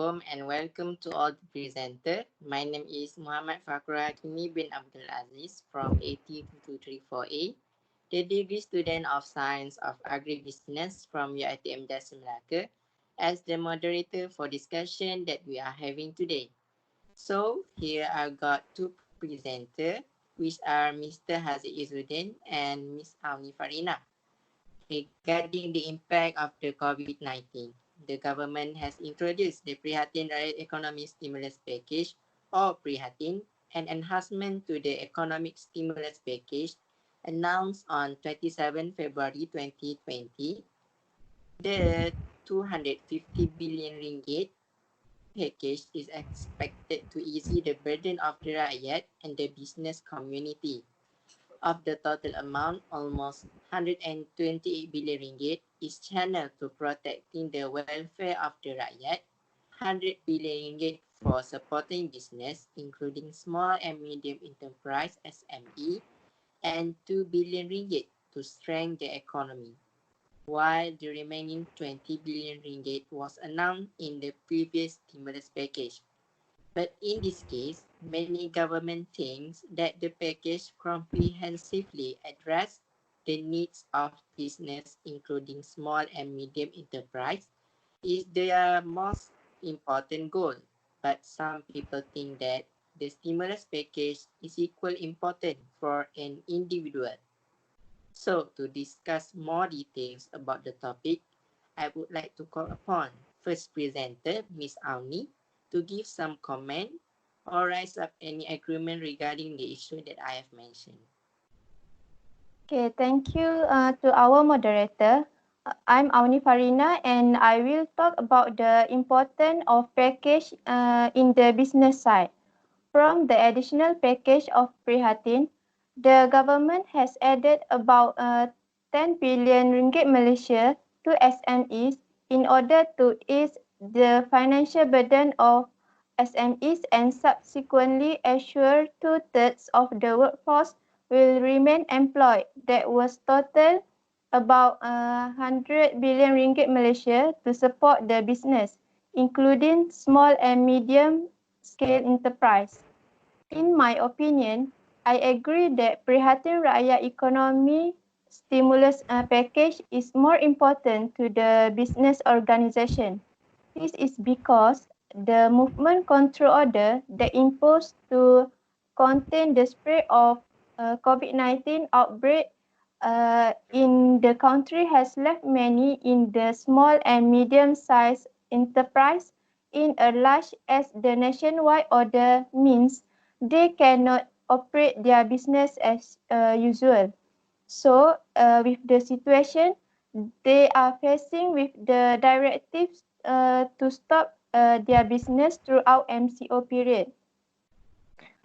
Assalamualaikum and welcome to all the presenter. My name is Muhammad Fakrul Hakimi bin Abdul Aziz from AT2234A, the degree student of Science of Agribusiness from UiTM Jasin Melaka, as the moderator for discussion that we are having today. So here I've got two presenters, which are Mr. Haziq Izzuddin and Ms. Auni Farina. Regarding the impact of the COVID-19, the government has introduced the PRIHATIN Rakyat Economic Stimulus Package or PRIHATIN, an enhancement to the economic stimulus package announced on 27 February 2020. The 250 billion ringgit package is expected to ease the burden of the rakyat and the business community. Of the total amount, almost 128 billion ringgit is channeled to protecting the welfare of the rakyat, 100 billion ringgit for supporting business, including small and medium enterprise SME, and 2 billion ringgit to strengthen the economy, while the remaining 20 billion ringgit was announced in the previous stimulus package. But in this case, many government thinks that the package comprehensively addressed the needs of business, including small and medium enterprise, is their most important goal. But some people think that the stimulus package is equally important for an individual. So to discuss more details about the topic, I would like to call upon first presenter, Ms. Auni, to give some comment or raise up any agreement regarding the issue that I have mentioned. Okay, thank you to our moderator. I'm Auni Farina and I will talk about the importance of package in the business side. From the additional package of PRIHATIN, the government has added about 10 billion ringgit Malaysia to SMEs in order to ease the financial burden of SMEs and subsequently assure two-thirds of the workforce will remain employed. That was total about 100 billion ringgit Malaysia to support the business, including small and medium scale enterprise. In my opinion, I agree that Prihatin Rakyat Economy Stimulus Package is more important to the business organisation. This is because the movement control order that imposed to contain the spread of COVID-19 outbreak in the country has left many in the small and medium-sized enterprise in a large as the nationwide order means they cannot operate their business as usual. So, with the situation they are facing with the directives to stop their business throughout MCO period.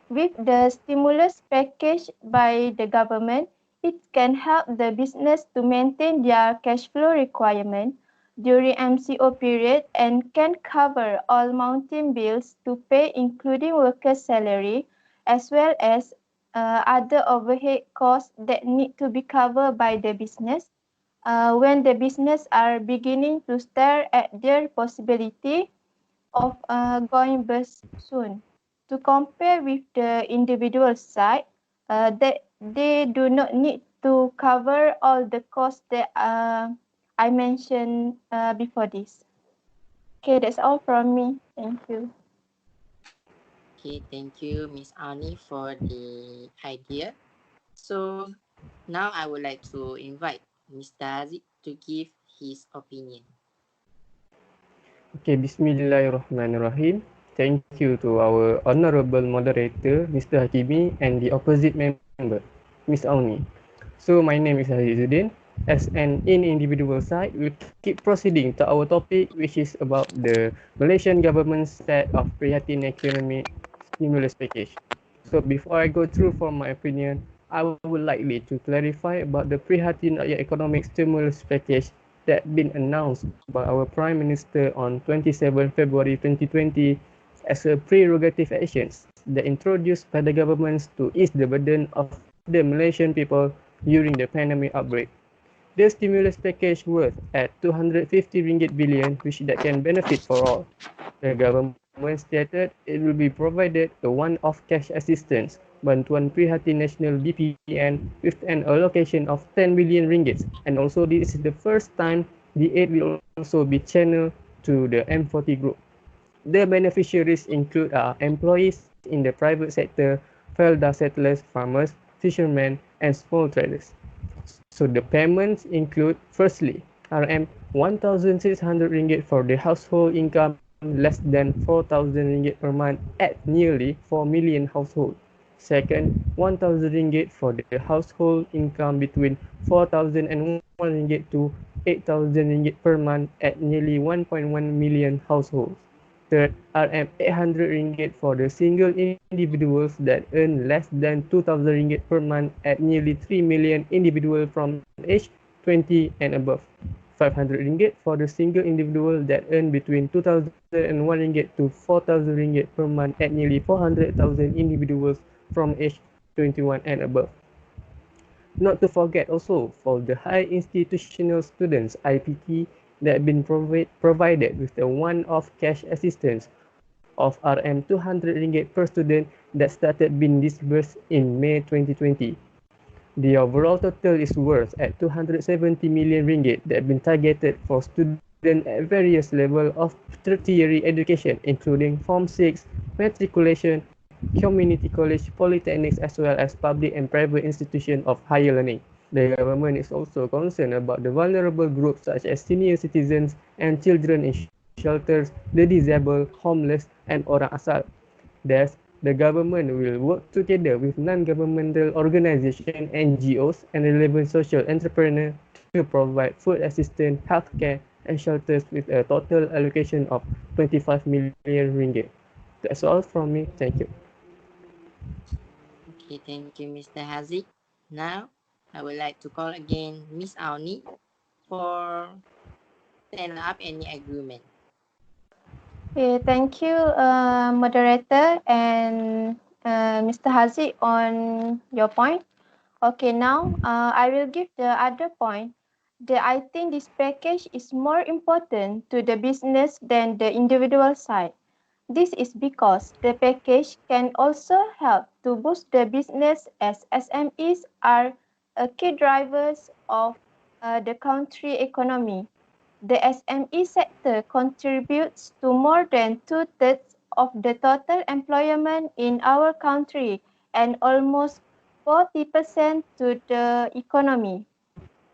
With the stimulus package by the government, it can help the business to maintain their cash flow requirement during MCO period and can cover all mounting bills to pay including workers' salary as well as other overhead costs that need to be covered by the business when the business are beginning to stare at their possibility of going bust soon. To compare with the individual side, that they do not need to cover all the costs that I mentioned before this. Okay, that's all from me. Thank you. Okay, thank you, Ms. Auni, for the idea. So now I would like to invite Mr. Haziq to give his opinion. Okay, Bismillahirrahmanirrahim. Thank you to our honorable moderator, Mr. Hakimi, and the opposite member, Ms. Auni. So, my name is Azizuddin. As an individual side, we'll keep proceeding to our topic, which is about the Malaysian government set of Prihatin economic stimulus package. So, before I go through for my opinion, I would likely to clarify about the Prihatin economic stimulus package that been announced by our Prime Minister on 27 February 2020 as a prerogative actions that introduced by the governments to ease the burden of the Malaysian people during the pandemic outbreak. The stimulus package worth at 250 ringgit billion, which that can benefit for all. The government stated it will be provided a one-off cash assistance, Bantuan Prihatin Nasional BPN, with an allocation of 10 billion ringgit. And also this is the first time the aid will also be channeled to the M40 group. The beneficiaries include employees in the private sector, Felda settlers, farmers, fishermen, and small traders. So the payments include firstly RM 1,600 ringgit for the household income less than 4,000 ringgit per month at nearly 4 million households. Second, 1,000 ringgit for the household income between 4,001 ringgit to 8,000 ringgit per month at nearly 1.1 million households. Third, RM 800 ringgit for the single individuals that earn less than 2,000 ringgit per month at nearly 3 million individuals from age 20 and above. 500 ringgit for the single individual that earn between 2,001 ringgit to 4,000 ringgit per month at nearly 400,000 individuals from age 21 and above. Not to forget also for the high institutional students IPT that have been provided with the one-off cash assistance of RM 200 ringgit per student that started being disbursed in May 2020. The overall total is worth at 270 million ringgit that have been targeted for students at various levels of tertiary education, including Form 6, matriculation, community college, polytechnics, as well as public and private institutions of higher learning. The government is also concerned about the vulnerable groups such as senior citizens and children in shelters, the disabled, homeless, and orang asal. Thus, the government will work together with non-governmental organizations, NGOs, and relevant social entrepreneurs to provide food assistance, healthcare, and shelters with a total allocation of 25 million ringgit. That's all from me. Thank you. Okay, thank you, Mr. Haziq. Now, I would like to call again Miss Auni for stand up any agreement. Okay, thank you, moderator and Mr. Haziq on your point. Okay, now I will give the other point. I think this package is more important to the business than the individual side. This is because the package can also help to boost the business as SMEs are key drivers of the country economy. The SME sector contributes to more than two-thirds of the total employment in our country and almost 40% to the economy.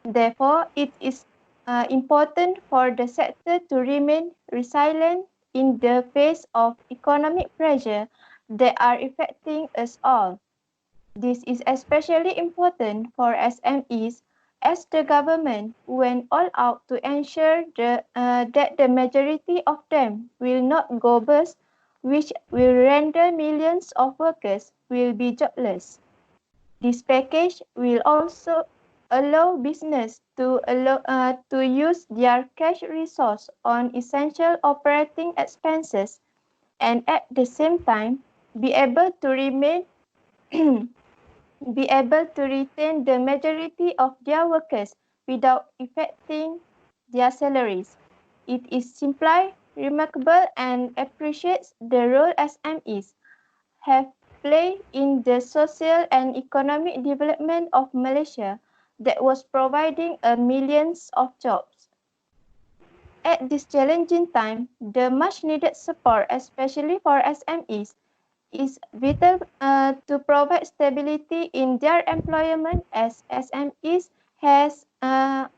Therefore, it is important for the sector to remain resilient in the face of economic pressure that are affecting us all. This is especially important for SMEs as the government went all out to ensure that the majority of them will not go bust, which will render millions of workers will be jobless. This package will also allow business to use their cash resource on essential operating expenses and at the same time be able to remain be able to retain the majority of their workers without affecting their salaries. It is simply remarkable and appreciates the role SMEs have played in the social and economic development of Malaysia that was providing millions of jobs. At this challenging time, the much needed support, especially for SMEs, is vital to provide stability in their employment as SMEs has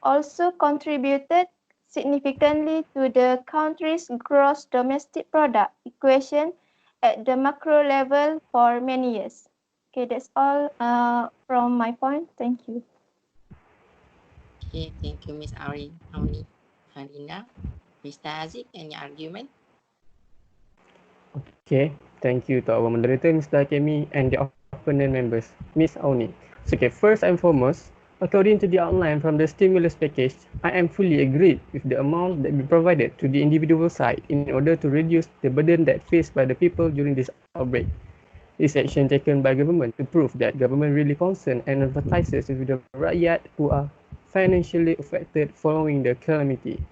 also contributed significantly to the country's gross domestic product equation at the macro level for many years. Okay, that's all from my point. Thank you. Okay, thank you, Miss Auni Farina. Mr. Haziq, any argument? Okay, thank you to our moderator, Mr. Hakemi, and the opponent members, Miss Auni. So, okay, first and foremost, according to the outline from the stimulus package, I am fully agreed with the amount that be provided to the individual side in order to reduce the burden that faced by the people during this outbreak. This action taken by government to prove that government really concerned and empathizes with the rakyat who are financially affected following the calamity.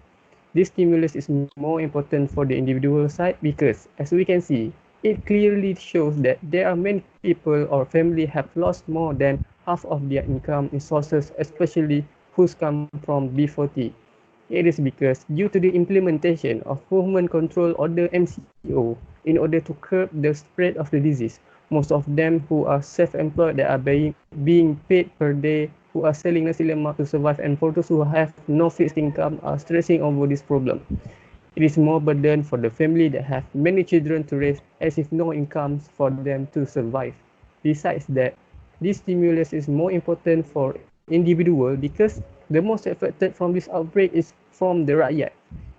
This stimulus is more important for the individual side because, as we can see, it clearly shows that there are many people or family have lost more than half of their income in sources, especially who's come from B40. It is because due to the implementation of Movement Control Order MCO, in order to curb the spread of the disease, most of them who are self-employed that are being paid per day, who are selling nasi lemak to survive, and for those who have no fixed income are stressing over this problem. It is more burden for the family that have many children to raise as if no incomes for them to survive. Besides that, this stimulus is more important for individual because the most affected from this outbreak is from the rakyat.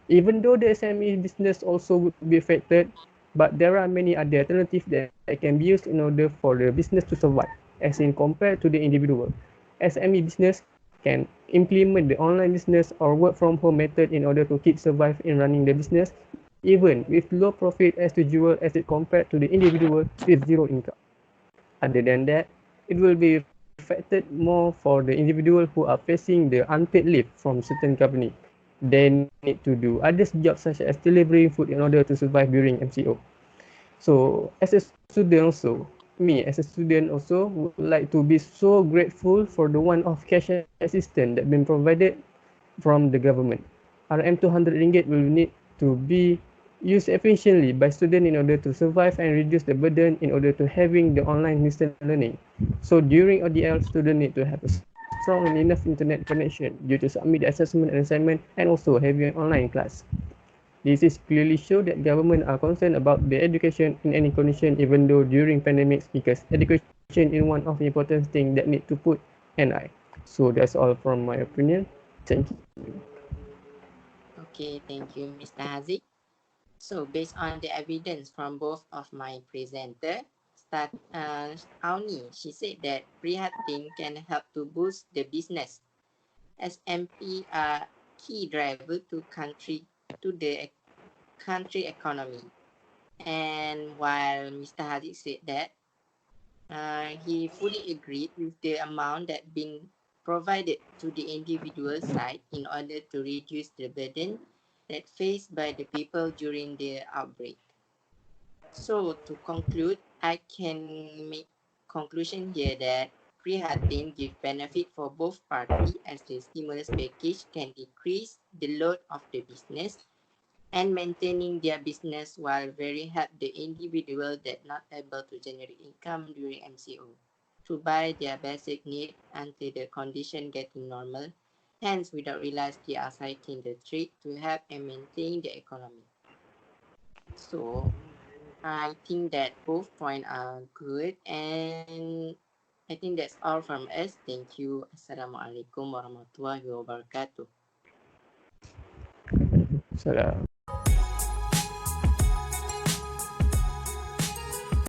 Even though the SME business also would be affected, but there are many other alternatives that can be used in order for the business to survive, as in compared to the individual. SME business can implement the online business or work from home method in order to keep survive in running the business, even with low profit as usual as it compared to the individual with zero income. Other than that, it will be affected more for the individual who are facing the unpaid leave from certain company. They need to do other jobs such as delivering food in order to survive during MCO. So as a student also, me as a student also would like to be so grateful for the one-off cash assistance that been provided from the government. RM200 ringgit will need to be used efficiently by students in order to survive and reduce the burden in order to having the online distance learning. So during ODL, students need to have a strong and enough internet connection due to submit the assessment and assignment and also having an online class. This is clearly show that government are concerned about the education in any condition even though during pandemics because education is one of the important thing that need to put an eye. So that's all from my opinion. Thank you. Okay, thank you, Mr. Haziq. So, based on the evidence from both of my presenter, Auni, she said that Prihatin can help to boost the business. SMP are key driver to the country economy. And while Mr. Haziq said that, he fully agreed with the amount that been provided to the individual side in order to reduce the burden that faced by the people during the outbreak. So to conclude, I can make conclusion here that Prihatin give benefit for both party as the stimulus package can decrease the load of the business and maintaining their business while very help the individual that not able to generate income during MCO to buy their basic need until the condition getting normal. Hence, without realize they are citing the trick to help and maintain the economy. So, I think that both points are good and I think that's all from us. Thank you. Assalamualaikum warahmatullahi wabarakatuh. Salam.